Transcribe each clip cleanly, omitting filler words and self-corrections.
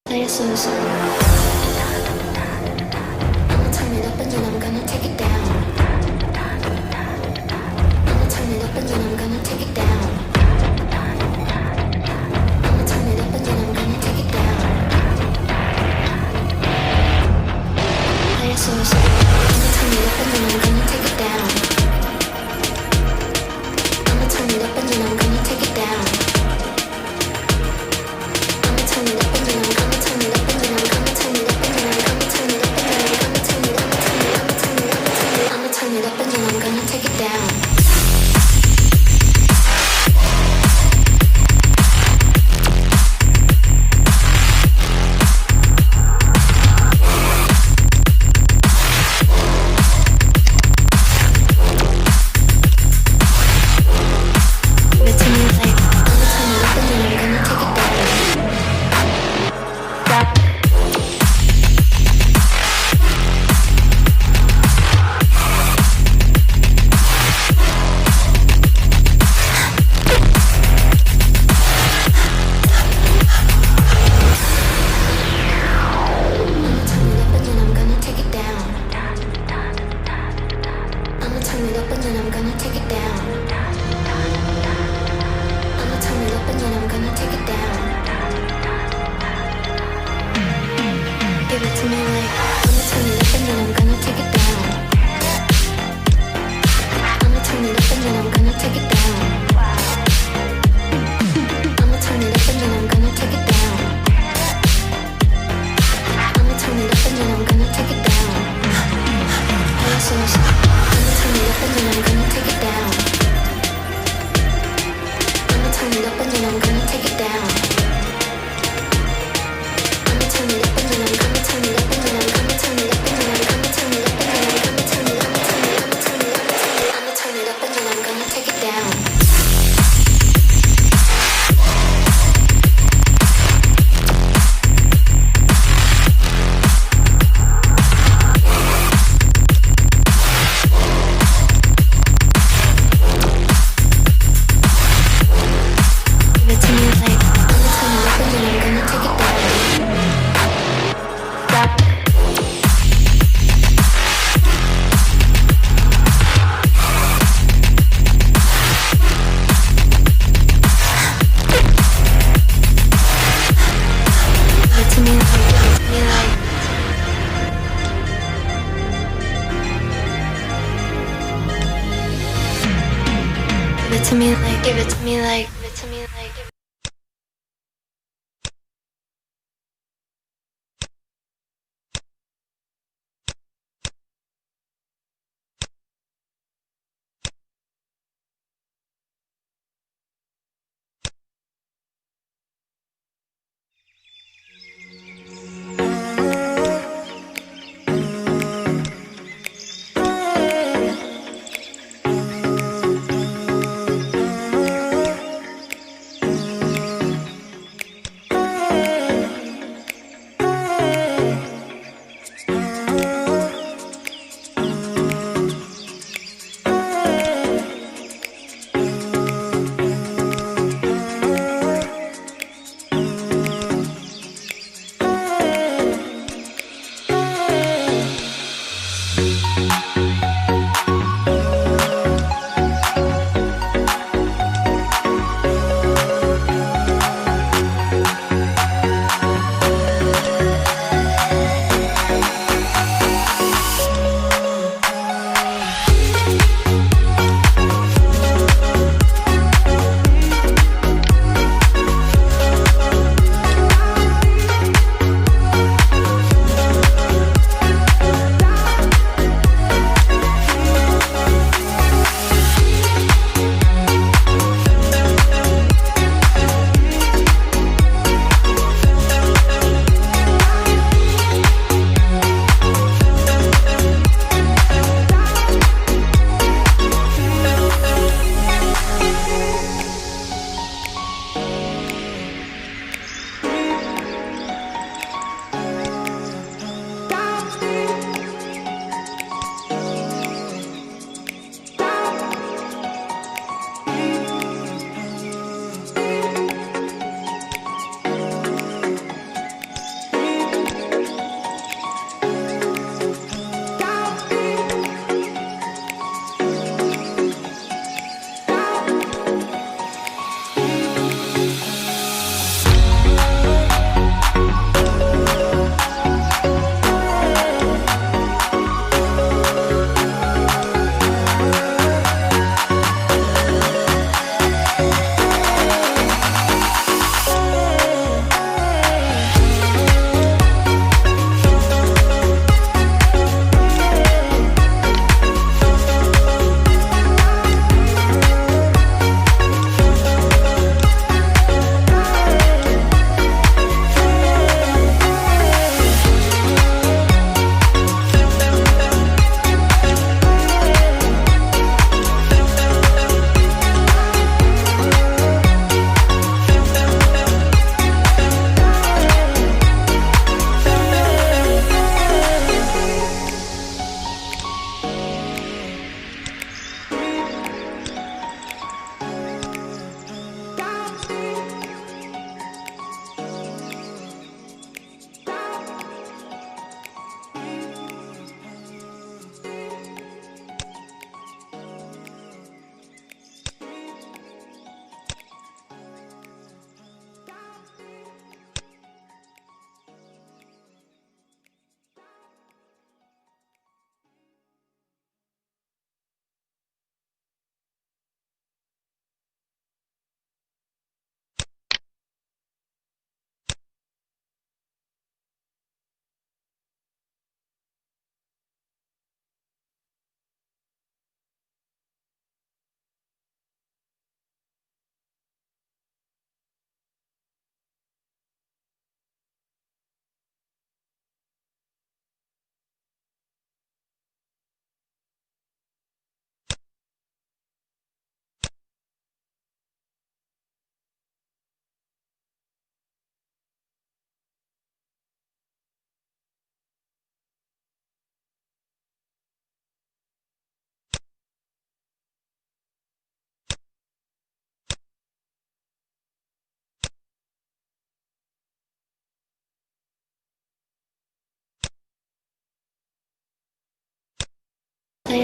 Play a slow song. I'ma turn it up and then I'm gonna take it down. I'ma turn it up and then I'm gonna take it down. I'ma turn it up and then I'm gonna take it down. Play a slow song. I'ma turn it up and then I'm gonna take it down. I'ma turn it up and then I'm gonna take it down. I'ma turn it up and then I'm gonna turn it up and then I'm gonna turn it up and then I'm gonna turn it up and then I'm gonna turn it up and then I'm gonna turn it up and then I'm gonna turn it up and then I'm gonna take it down. to me like, I'ma turn it up and then I'm gonna take it down. I'ma turn it up and then I'm gonna take it down. I'ma turn it up and then I'm gonna take it down. I'ma turn it up and then I'm gonna take it down. I'ma turn it up and then I'm gonna take it down. I'ma turn it up and then I'm gonna take it down. I'ma turn it up and then I'm gonna turn it up and then I'm gonna turn it up and then I'm gonna turn it up and then I'm gonna turn it up, I'ma turn it up and then I'm gonna take it down. Give it to me like, give it to me like.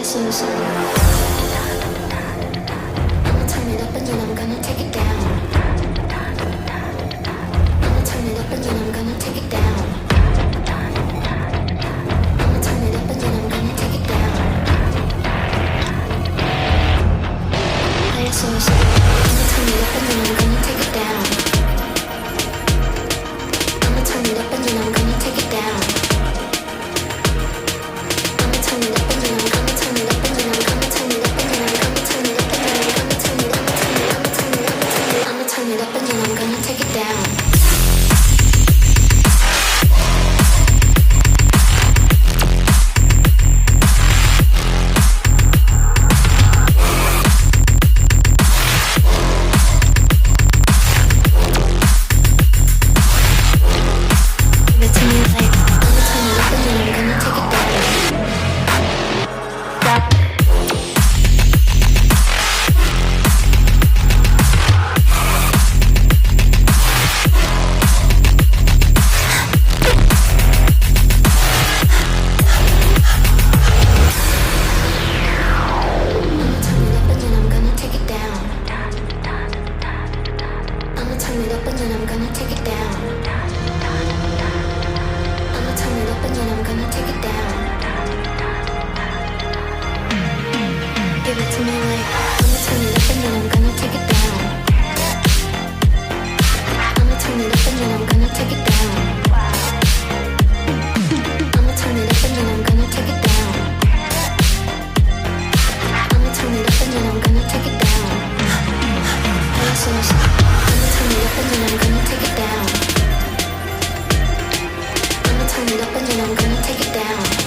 Turn it up and then I'm gonna take it down.